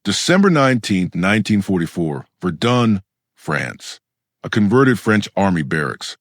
December 19th, 1944, Verdun, France. A converted French army barracks.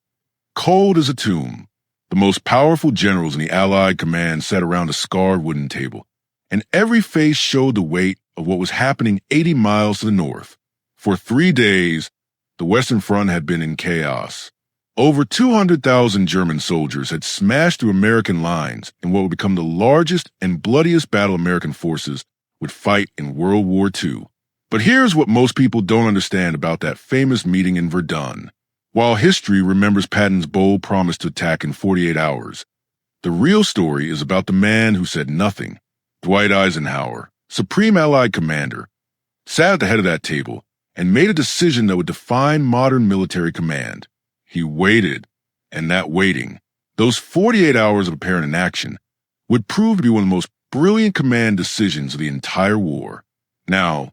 Cold as a tomb. The most powerful generals in the Allied command sat around a scarred wooden table, and every face showed the weight of what was happening 80 miles to the north. For 3 days, the Western Front had been in chaos. Over 200,000 German soldiers had smashed through American lines in what would become the largest and bloodiest battle American forces would fight in World War II. But here's what most people don't understand about that famous meeting in Verdun. While history remembers Patton's bold promise to attack in 48 hours, the real story is about the man who said nothing. Dwight Eisenhower, Supreme Allied Commander, sat at the head of that table and made a decision that would define modern military command. He waited, and that waiting, those 48 hours of apparent inaction, would prove to be one of the most brilliant command decisions of the entire war. Now,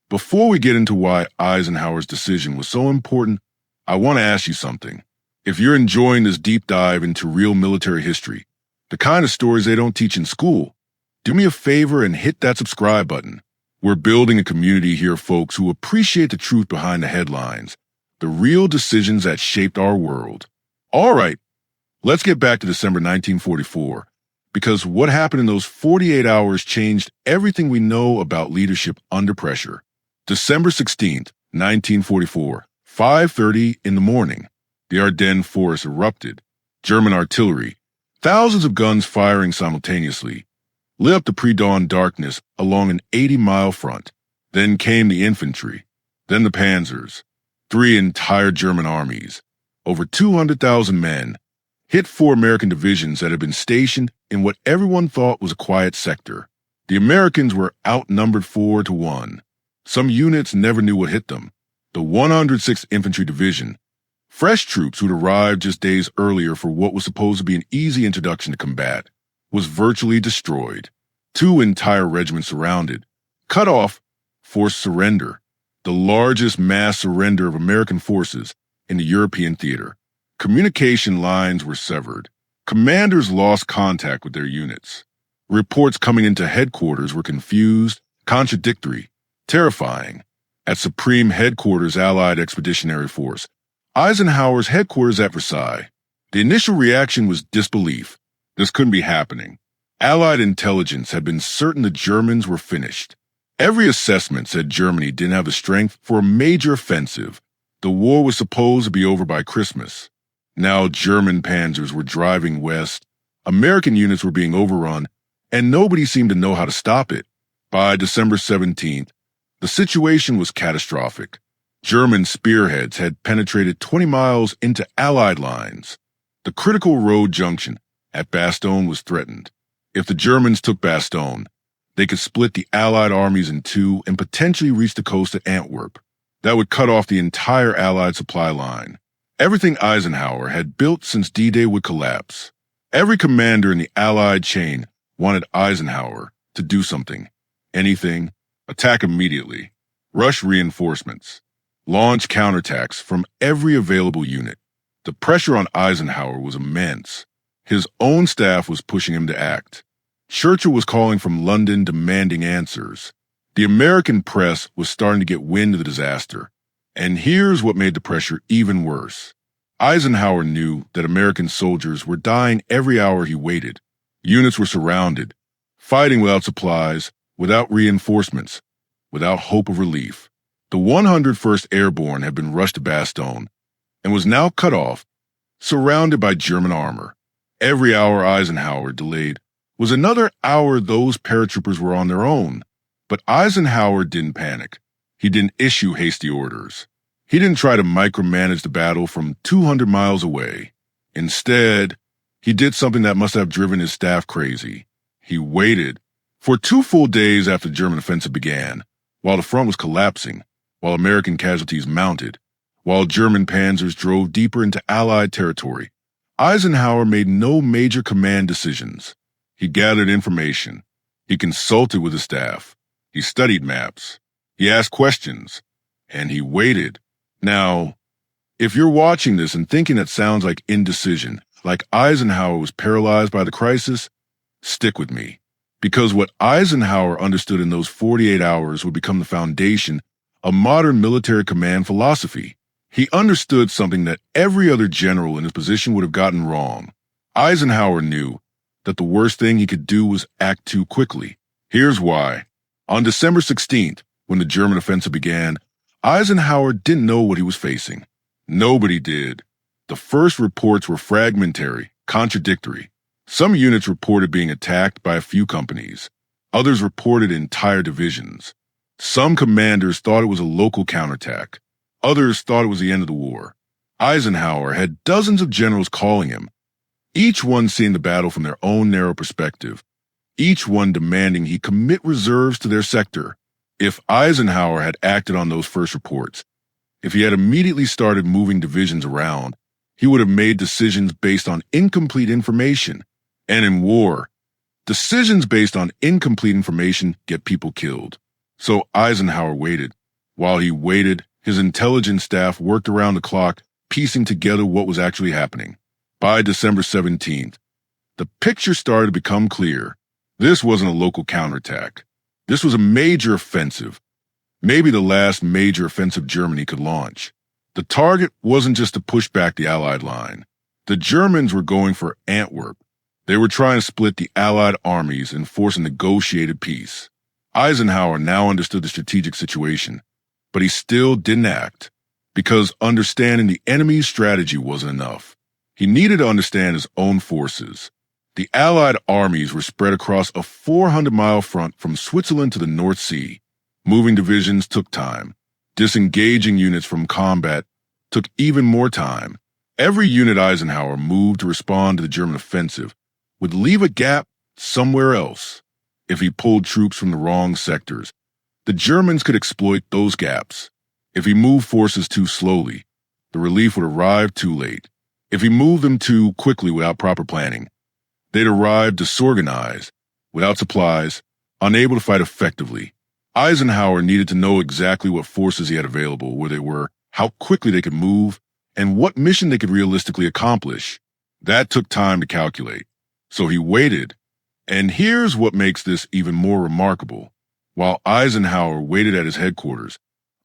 before we get into why Eisenhower's decision was so important, I want to ask you something. If you're enjoying this deep dive into real military history, the kind of stories they don't teach in school, do me a favor and hit that subscribe button. We're building a community here, folks, who appreciate the truth behind the headlines, the real decisions that shaped our world. All right, let's get back to December 1944, because what happened in those 48 hours changed everything we know about leadership under pressure. December 16th, 1944, 5:30 in the morning. The Ardennes forest erupted. German artillery, thousands of guns firing simultaneously, lit up the pre-dawn darkness along an 80-mile front. Then came the infantry, then the panzers, 3 entire German armies, over 200,000 men, hit 4 American divisions that had been stationed in what everyone thought was a quiet sector. The Americans were outnumbered 4-1. Some units never knew what hit them. The 106th Infantry Division, fresh troops who'd arrived just days earlier for what was supposed to be an easy introduction to combat, was virtually destroyed. 2 entire regiments surrounded, cut off, forced surrender, the largest mass surrender of American forces in the European theater. Communication lines were severed. Commanders lost contact with their units. Reports coming into headquarters were confused, contradictory, terrifying. At Supreme Headquarters Allied Expeditionary Force, Eisenhower's headquarters at Versailles, the initial reaction was disbelief. This couldn't be happening. Allied intelligence had been certain the Germans were finished. Every assessment said Germany didn't have the strength for a major offensive. The war was supposed to be over by Christmas. Now German panzers were driving west, American units were being overrun, and nobody seemed to know how to stop it. By December 17th, the situation was catastrophic. German spearheads had penetrated 20 miles into Allied lines. The critical road junction at Bastogne was threatened. If the Germans took Bastogne, they could split the Allied armies in 2 and potentially reach the coast at Antwerp. That would cut off the entire Allied supply line. Everything Eisenhower had built since D-Day would collapse. Every commander in the Allied chain wanted Eisenhower to do something. Anything. Attack immediately. Rush reinforcements. Launch counterattacks from every available unit. The pressure on Eisenhower was immense. His own staff was pushing him to act. Churchill was calling from London demanding answers. The American press was starting to get wind of the disaster. And here's what made the pressure even worse. Eisenhower knew that American soldiers were dying every hour he waited. Units were surrounded, fighting without supplies, without reinforcements, without hope of relief. The 101st Airborne had been rushed to Bastogne and was now cut off, surrounded by German armor. Every hour Eisenhower delayed was another hour those paratroopers were on their own. But Eisenhower didn't panic. He didn't issue hasty orders. He didn't try to micromanage the battle from 200 miles away. Instead, he did something that must have driven his staff crazy. He waited. For 2 full days after the German offensive began, while the front was collapsing, while American casualties mounted, while German panzers drove deeper into Allied territory, Eisenhower made no major command decisions. He gathered information. He consulted with his staff. He studied maps. He asked questions. And he waited. Now, if you're watching this and thinking that sounds like indecision, like Eisenhower was paralyzed by the crisis, stick with me. Because what Eisenhower understood in those 48 hours would become the foundation of modern military command philosophy. He understood something that every other general in his position would have gotten wrong. Eisenhower knew that the worst thing he could do was act too quickly. Here's why. On December 16th, when the German offensive began, Eisenhower didn't know what he was facing. Nobody did. The first reports were fragmentary, contradictory. Some units reported being attacked by a few companies. Others reported entire divisions. Some commanders thought it was a local counterattack. Others thought it was the end of the war. Eisenhower had dozens of generals calling him, each one seeing the battle from their own narrow perspective, each one demanding he commit reserves to their sector. If Eisenhower had acted on those first reports, if he had immediately started moving divisions around, he would have made decisions based on incomplete information. And in war, decisions based on incomplete information get people killed. So Eisenhower waited. While he waited, his intelligence staff worked around the clock, piecing together what was actually happening. By December 17th, the picture started to become clear. This wasn't a local counterattack. This was a major offensive. Maybe the last major offensive Germany could launch. The target wasn't just to push back the Allied line. The Germans were going for Antwerp. They were trying to split the Allied armies and force a negotiated peace. Eisenhower now understood the strategic situation, but he still didn't act, because understanding the enemy's strategy wasn't enough. He needed to understand his own forces. The Allied armies were spread across a 400-mile front from Switzerland to the North Sea. Moving divisions took time. Disengaging units from combat took even more time. Every unit Eisenhower moved to respond to the German offensive would leave a gap somewhere else. If he pulled troops from the wrong sectors, the Germans could exploit those gaps. If he moved forces too slowly, the relief would arrive too late. If he moved them too quickly without proper planning, they'd arrive disorganized, without supplies, unable to fight effectively. Eisenhower needed to know exactly what forces he had available, where they were, how quickly they could move, and what mission they could realistically accomplish. That took time to calculate. So he waited. And here's what makes this even more remarkable. While Eisenhower waited at his headquarters,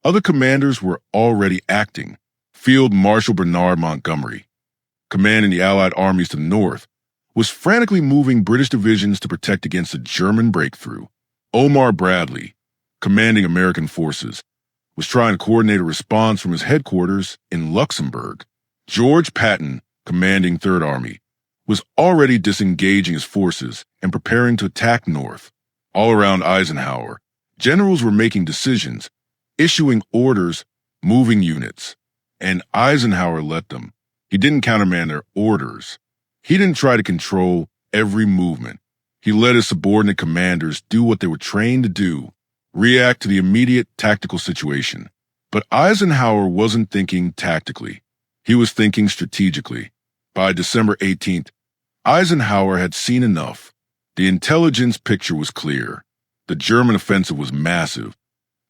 other commanders were already acting. Field Marshal Bernard Montgomery, commanding the Allied armies to the north, was frantically moving British divisions to protect against a German breakthrough. Omar Bradley, commanding American forces, was trying to coordinate a response from his headquarters in Luxembourg. George Patton, commanding Third Army, was already disengaging his forces and preparing to attack north. All around Eisenhower, generals were making decisions, issuing orders, moving units. And Eisenhower let them. He didn't countermand their orders. He didn't try to control every movement. He let his subordinate commanders do what they were trained to do, react to the immediate tactical situation. But Eisenhower wasn't thinking tactically. He was thinking strategically. By December 18th, Eisenhower had seen enough. The intelligence picture was clear. The German offensive was massive,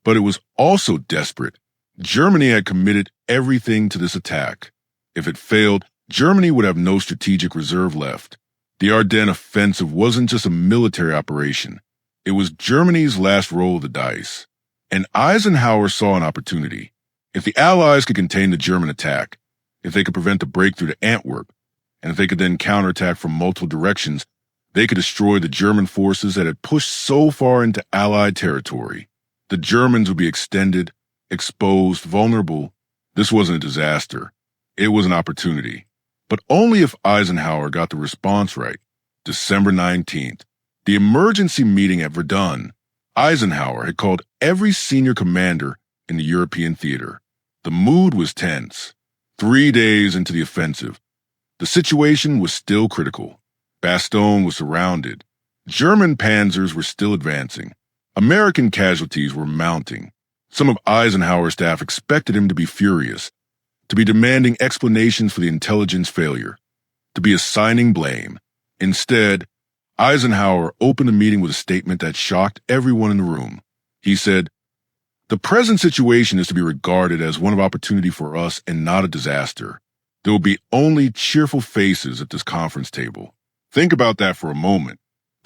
but it was also desperate. Germany had committed everything to this attack. If it failed, Germany would have no strategic reserve left. The Ardennes offensive wasn't just a military operation. It was Germany's last roll of the dice. And Eisenhower saw an opportunity. If the Allies could contain the German attack, if they could prevent the breakthrough to Antwerp, and if they could then counterattack from multiple directions, they could destroy the German forces that had pushed so far into Allied territory. The Germans would be extended, exposed, vulnerable. This wasn't a disaster. It was an opportunity. But only if Eisenhower got the response right. December 19th, the emergency meeting at Verdun. Eisenhower had called every senior commander in the European theater. The mood was tense. 3 days into the offensive, the situation was still critical. Bastogne was surrounded. German panzers were still advancing. American casualties were mounting. Some of Eisenhower's staff expected him to be furious, to be demanding explanations for the intelligence failure, to be assigning blame. Instead, Eisenhower opened the meeting with a statement that shocked everyone in the room. He said, "The present situation is to be regarded as one of opportunity for us and not a disaster. There will be only cheerful faces at this conference table." Think about that for a moment.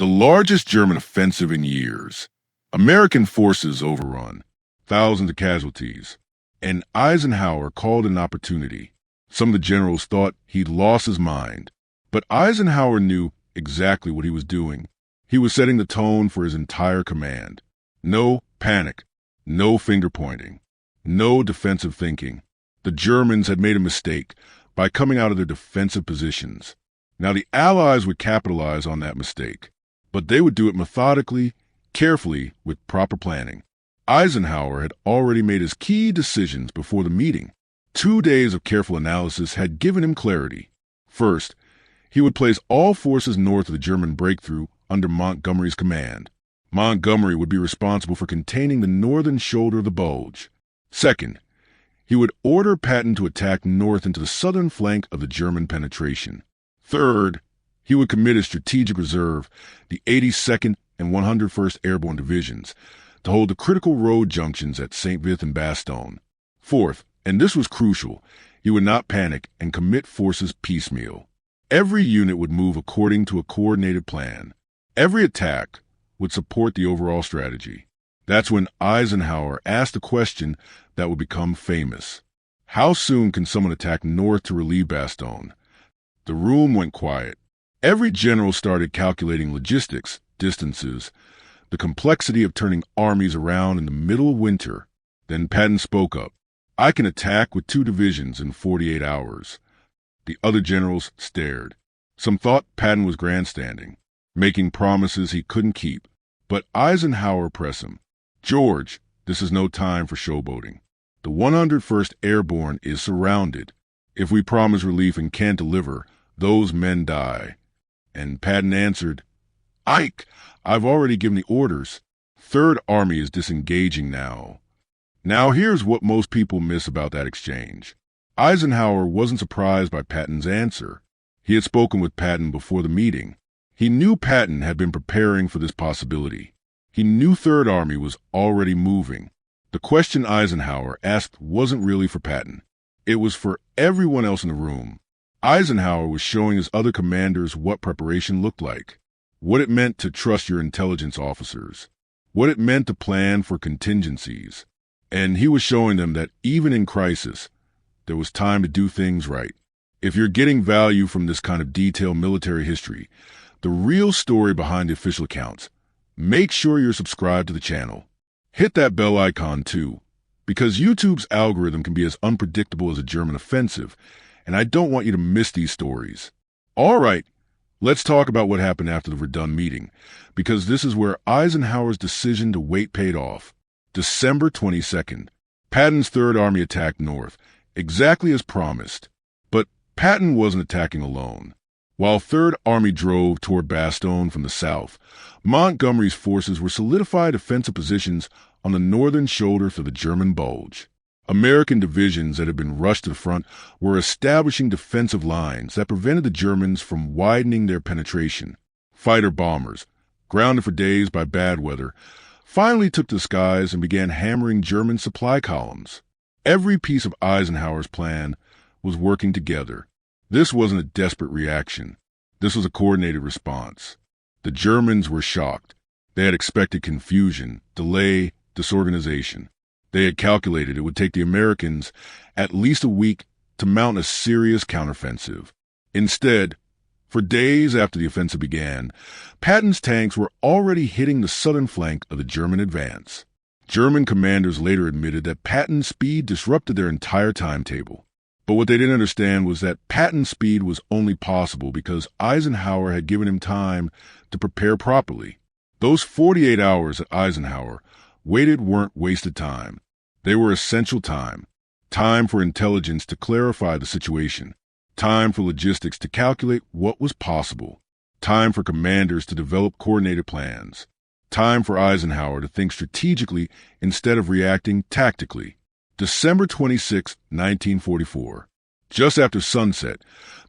The largest German offensive in years. American forces overrun. Thousands of casualties. And Eisenhower called an opportunity. Some of the generals thought he'd lost his mind. But Eisenhower knew exactly what he was doing. He was setting the tone for his entire command. No panic. No finger-pointing. No defensive thinking. The Germans had made a mistake by coming out of their defensive positions. Now the Allies would capitalize on that mistake, but they would do it methodically, carefully, with proper planning. Eisenhower had already made his key decisions before the meeting. 2 days of careful analysis had given him clarity. First, he would place all forces north of the German breakthrough under Montgomery's command. Montgomery would be responsible for containing the northern shoulder of the Bulge. Second, he would order Patton to attack north into the southern flank of the German penetration. Third, he would commit his strategic reserve, the 82nd and 101st Airborne Divisions, to hold the critical road junctions at St. Vith and Bastogne. Fourth, and this was crucial, he would not panic and commit forces piecemeal. Every unit would move according to a coordinated plan. Every attack would support the overall strategy. That's when Eisenhower asked a question that would become famous. How soon can someone attack north to relieve Bastogne? The room went quiet. Every general started calculating logistics, distances, the complexity of turning armies around in the middle of winter. Then Patton spoke up. I can attack with 2 divisions in 48 hours. The other generals stared. Some thought Patton was grandstanding, making promises he couldn't keep. But Eisenhower pressed him. George, this is no time for showboating. The 101st Airborne is surrounded. If we promise relief and can't deliver, those men die. And Patton answered, Ike, I've already given the orders. 3rd Army is disengaging now. Now here's what most people miss about that exchange. Eisenhower wasn't surprised by Patton's answer. He had spoken with Patton before the meeting. He knew Patton had been preparing for this possibility. He knew 3rd Army was already moving. The question Eisenhower asked wasn't really for Patton. It was for everyone else in the room. Eisenhower was showing his other commanders what preparation looked like, what it meant to trust your intelligence officers, what it meant to plan for contingencies. And he was showing them that even in crisis, there was time to do things right. If you're getting value from this kind of detailed military history, the real story behind the official accounts, make sure you're subscribed to the channel. Hit that bell icon too, because YouTube's algorithm can be as unpredictable as a German offensive, and I don't want you to miss these stories. All right, let's talk about what happened after the Verdun meeting, because this is where Eisenhower's decision to wait paid off. December 22nd, Patton's 3rd Army attacked north, exactly as promised. But Patton wasn't attacking alone. While 3rd Army drove toward Bastogne from the south, Montgomery's forces were solidified defensive positions on the northern shoulder for the German Bulge. American divisions that had been rushed to the front were establishing defensive lines that prevented the Germans from widening their penetration. Fighter bombers, grounded for days by bad weather, finally took to the skies and began hammering German supply columns. Every piece of Eisenhower's plan was working together. This wasn't a desperate reaction. This was a coordinated response. The Germans were shocked. They had expected confusion, delay, disorganization. They had calculated it would take the Americans at least a week to mount a serious counteroffensive. Instead, for days after the offensive began, Patton's tanks were already hitting the southern flank of the German advance. German commanders later admitted that Patton's speed disrupted their entire timetable. But what they didn't understand was that Patton's speed was only possible because Eisenhower had given him time to prepare properly. Those 48 hours that Eisenhower waited weren't wasted time. They were essential time. Time for intelligence to clarify the situation. Time for logistics to calculate what was possible. Time for commanders to develop coordinated plans. Time for Eisenhower to think strategically instead of reacting tactically. December 26, 1944. Just after sunset,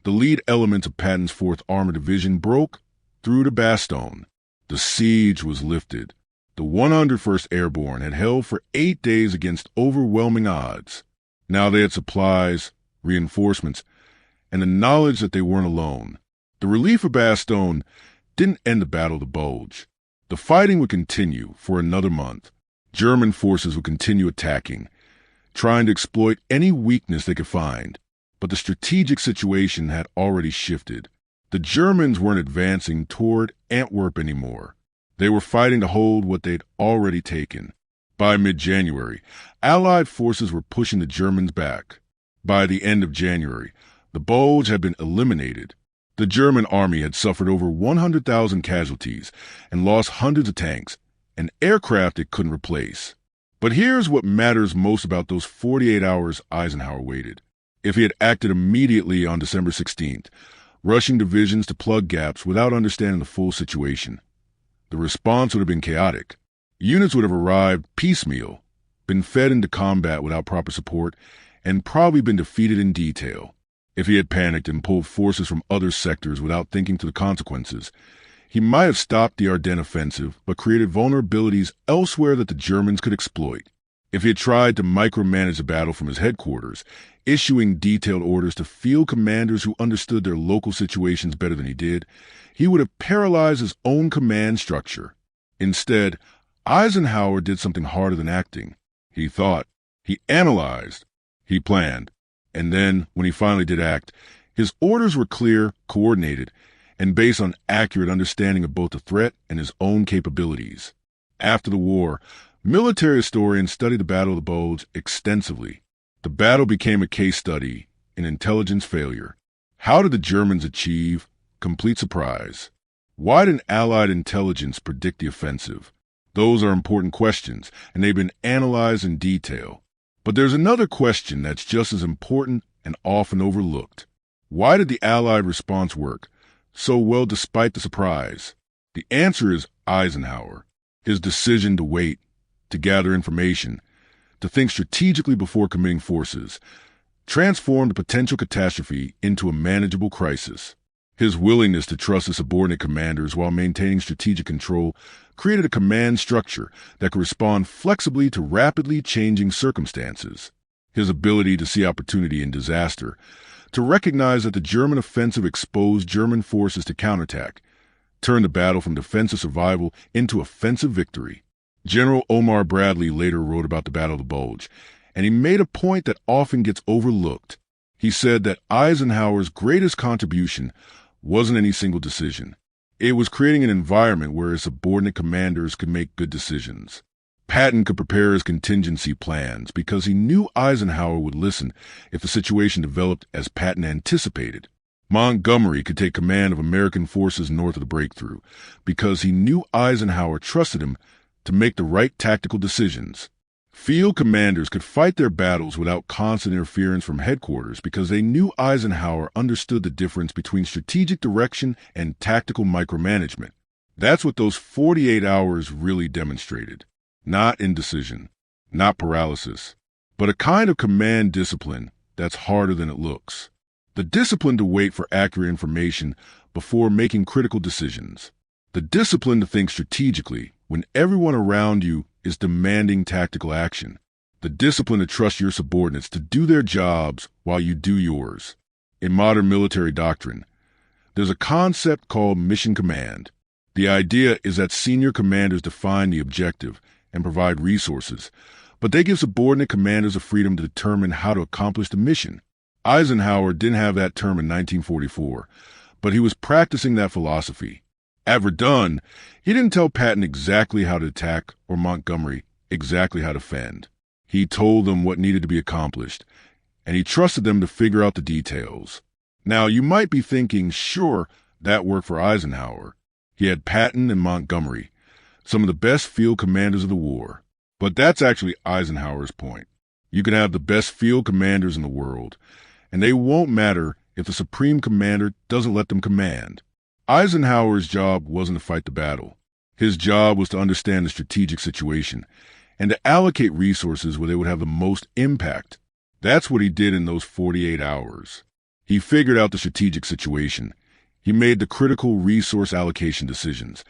the lead elements of Patton's 4th Armored Division broke through to Bastogne. The siege was lifted. The 101st Airborne had held for 8 days against overwhelming odds. Now they had supplies, reinforcements, and the knowledge that they weren't alone. The relief of Bastogne didn't end the Battle of the Bulge. The fighting would continue for another month. German forces would continue attacking, trying to exploit any weakness they could find. But the strategic situation had already shifted. The Germans weren't advancing toward Antwerp anymore. They were fighting to hold what they'd already taken. By mid-January, Allied forces were pushing the Germans back. By the end of January, the Bulge had been eliminated. The German army had suffered over 100,000 casualties and lost hundreds of tanks and aircraft it couldn't replace. But here's what matters most about those 48 hours Eisenhower waited. If he had acted immediately on December 16th, rushing divisions to plug gaps without understanding the full situation, the response would have been chaotic. Units would have arrived piecemeal, been fed into combat without proper support, and probably been defeated in detail. If he had panicked and pulled forces from other sectors without thinking through the consequences, he might have stopped the Ardennes offensive but created vulnerabilities elsewhere that the Germans could exploit. If he had tried to micromanage the battle from his headquarters, issuing detailed orders to field commanders who understood their local situations better than he did, he would have paralyzed his own command structure. Instead, Eisenhower did something harder than acting. He thought, he analyzed, he planned. And then, when he finally did act, his orders were clear, coordinated, and based on accurate understanding of both the threat and his own capabilities. After the war, military historians studied the Battle of the Bulge extensively. The battle became a case study in intelligence failure. How did the Germans achieve complete surprise? Why didn't Allied intelligence predict the offensive? Those are important questions, and they've been analyzed in detail. But there's another question that's just as important and often overlooked. Why did the Allied response work so well despite the surprise? The answer is Eisenhower. His decision to wait, to gather information, to think strategically before committing forces, transformed a potential catastrophe into a manageable crisis. His willingness to trust his subordinate commanders while maintaining strategic control created a command structure that could respond flexibly to rapidly changing circumstances. His ability to see opportunity in disaster, to recognize that the German offensive exposed German forces to counterattack, turned the battle from defensive survival into offensive victory. General Omar Bradley later wrote about the Battle of the Bulge, and he made a point that often gets overlooked. He said that Eisenhower's greatest contribution wasn't any single decision. It was creating an environment where his subordinate commanders could make good decisions. Patton could prepare his contingency plans because he knew Eisenhower would listen if the situation developed as Patton anticipated. Montgomery could take command of American forces north of the breakthrough because he knew Eisenhower trusted him to make the right tactical decisions. Field commanders could fight their battles without constant interference from headquarters because they knew Eisenhower understood the difference between strategic direction and tactical micromanagement. That's what those 48 hours really demonstrated. Not indecision, not paralysis, but a kind of command discipline that's harder than it looks. The discipline to wait for accurate information before making critical decisions. The discipline to think strategically when everyone around you is demanding tactical action. The discipline to trust your subordinates to do their jobs while you do yours. In modern military doctrine, there's a concept called mission command. The idea is that senior commanders define the objective and provide resources, but they give subordinate commanders the freedom to determine how to accomplish the mission. Eisenhower didn't have that term in 1944, but he was practicing that philosophy. At Verdun, he didn't tell Patton exactly how to attack or Montgomery exactly how to fend. He told them what needed to be accomplished, and he trusted them to figure out the details. Now, you might be thinking, sure, that worked for Eisenhower. He had Patton and Montgomery, some of the best field commanders of the war. But that's actually Eisenhower's point. You can have the best field commanders in the world, and they won't matter if the supreme commander doesn't let them command. Eisenhower's job wasn't to fight the battle. His job was to understand the strategic situation and to allocate resources where they would have the most impact. That's what he did in those 48 hours. He figured out the strategic situation. He made the critical resource allocation decisions,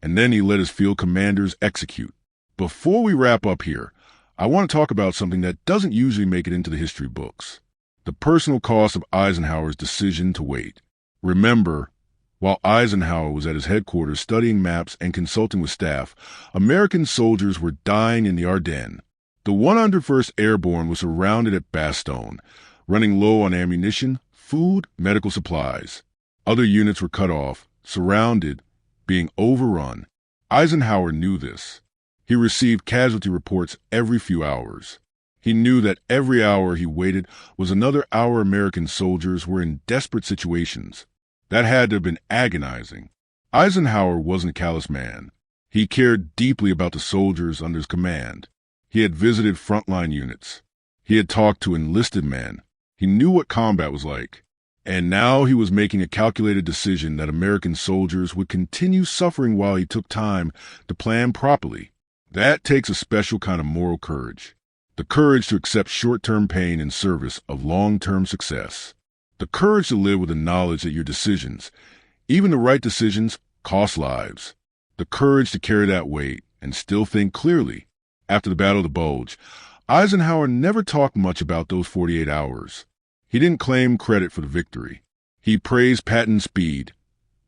and then he let his field commanders execute. Before we wrap up here, I want to talk about something that doesn't usually make it into the history books: the personal cost of Eisenhower's decision to wait. Remember, While Eisenhower was at his headquarters studying maps and consulting with staff, American soldiers were dying in the Ardennes. The 101st Airborne was surrounded at Bastogne, running low on ammunition, food, medical supplies. Other units were cut off, surrounded, being overrun. Eisenhower knew this. He received casualty reports every few hours. He knew that every hour he waited was another hour American soldiers were in desperate situations. That had to have been agonizing. Eisenhower wasn't a callous man. He cared deeply about the soldiers under his command. He had visited frontline units. He had talked to enlisted men. He knew what combat was like. And now he was making a calculated decision that American soldiers would continue suffering while he took time to plan properly. That takes a special kind of moral courage. The courage to accept short-term pain in service of long-term success. The courage to live with the knowledge that your decisions, even the right decisions, cost lives. The courage to carry that weight and still think clearly. After the Battle of the Bulge, Eisenhower never talked much about those 48 hours. He didn't claim credit for the victory. He praised Patton's speed,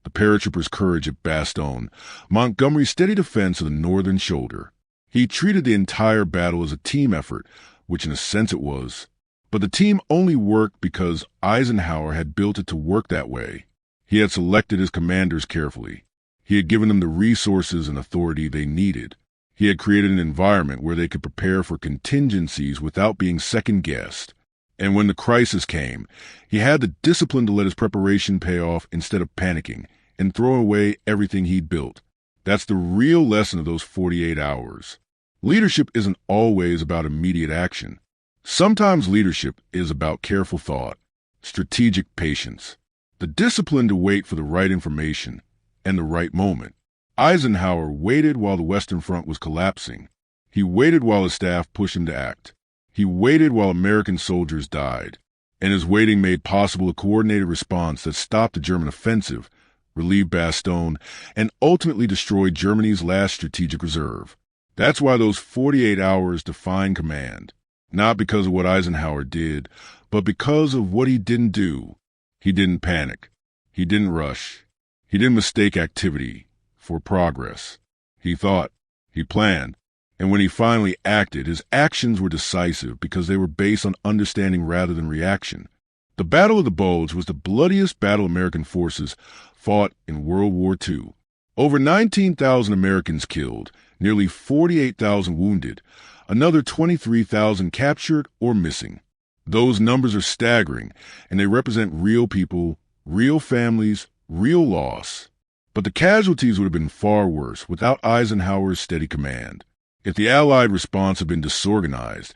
the paratroopers' courage at Bastogne, Montgomery's steady defense of the northern shoulder. He treated the entire battle as a team effort, which in a sense it was. But the team only worked because Eisenhower had built it to work that way. He had selected his commanders carefully. He had given them the resources and authority they needed. He had created an environment where they could prepare for contingencies without being second-guessed. And when the crisis came, he had the discipline to let his preparation pay off instead of panicking and throwing away everything he'd built. That's the real lesson of those 48 hours. Leadership isn't always about immediate action. Sometimes leadership is about careful thought, strategic patience, the discipline to wait for the right information and the right moment. Eisenhower waited while the Western Front was collapsing. He waited while his staff pushed him to act. He waited while American soldiers died. And his waiting made possible a coordinated response that stopped the German offensive, relieved Bastogne, and ultimately destroyed Germany's last strategic reserve. That's why those 48 hours defined command. Not because of what Eisenhower did, but because of what he didn't do. He didn't panic. He didn't rush. He didn't mistake activity for progress. He thought. He planned. And when he finally acted, his actions were decisive because they were based on understanding rather than reaction. The Battle of the Bulge was the bloodiest battle American forces fought in World War II. Over 19,000 Americans killed, nearly 48,000 wounded, another 23,000 captured or missing. Those numbers are staggering, and they represent real people, real families, real loss. But the casualties would have been far worse without Eisenhower's steady command. If the Allied response had been disorganized,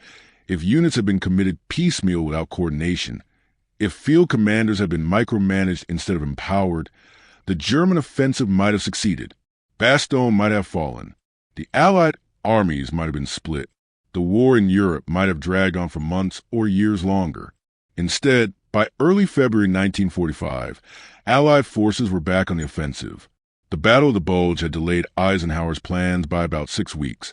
if units had been committed piecemeal without coordination, if field commanders had been micromanaged instead of empowered, the German offensive might have succeeded. Bastogne might have fallen. The Allied armies might have been split. The war in Europe might have dragged on for months or years longer. Instead, by early February 1945, Allied forces were back on the offensive. The Battle of the Bulge had delayed Eisenhower's plans by about 6 weeks,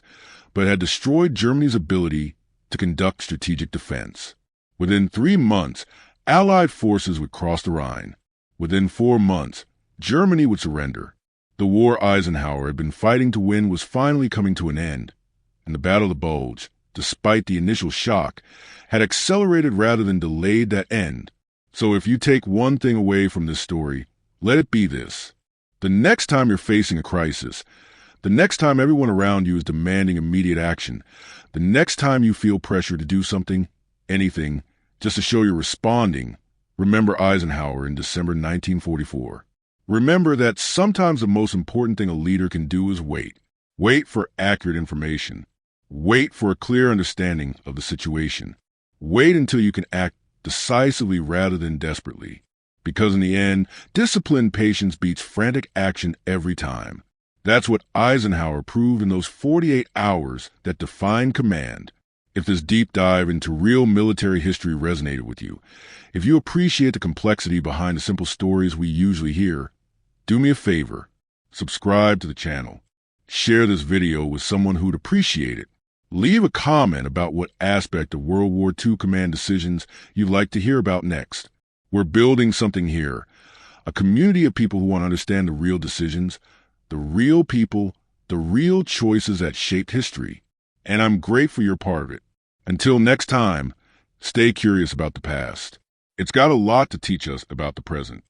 but had destroyed Germany's ability to conduct strategic defense. Within 3 months, Allied forces would cross the Rhine. Within 4 months, Germany would surrender. The war Eisenhower had been fighting to win was finally coming to an end. And the Battle of the Bulge, despite the initial shock, had accelerated rather than delayed that end. So if you take one thing away from this story, let it be this. The next time you're facing a crisis, the next time everyone around you is demanding immediate action, the next time you feel pressure to do something, anything, just to show you're responding, remember Eisenhower in December 1944. Remember that sometimes the most important thing a leader can do is wait. Wait for accurate information. Wait for a clear understanding of the situation. Wait until you can act decisively rather than desperately. Because in the end, disciplined patience beats frantic action every time. That's what Eisenhower proved in those 48 hours that defined command. If this deep dive into real military history resonated with you, if you appreciate the complexity behind the simple stories we usually hear, do me a favor, subscribe to the channel. Share this video with someone who'd appreciate it. Leave a comment about what aspect of World War II command decisions you'd like to hear about next. We're building something here, A community of people who want to understand the real decisions, the real people, the real choices that shaped history. And I'm grateful you're part of it. Until next time, stay curious about the past. It's got a lot to teach us about the present.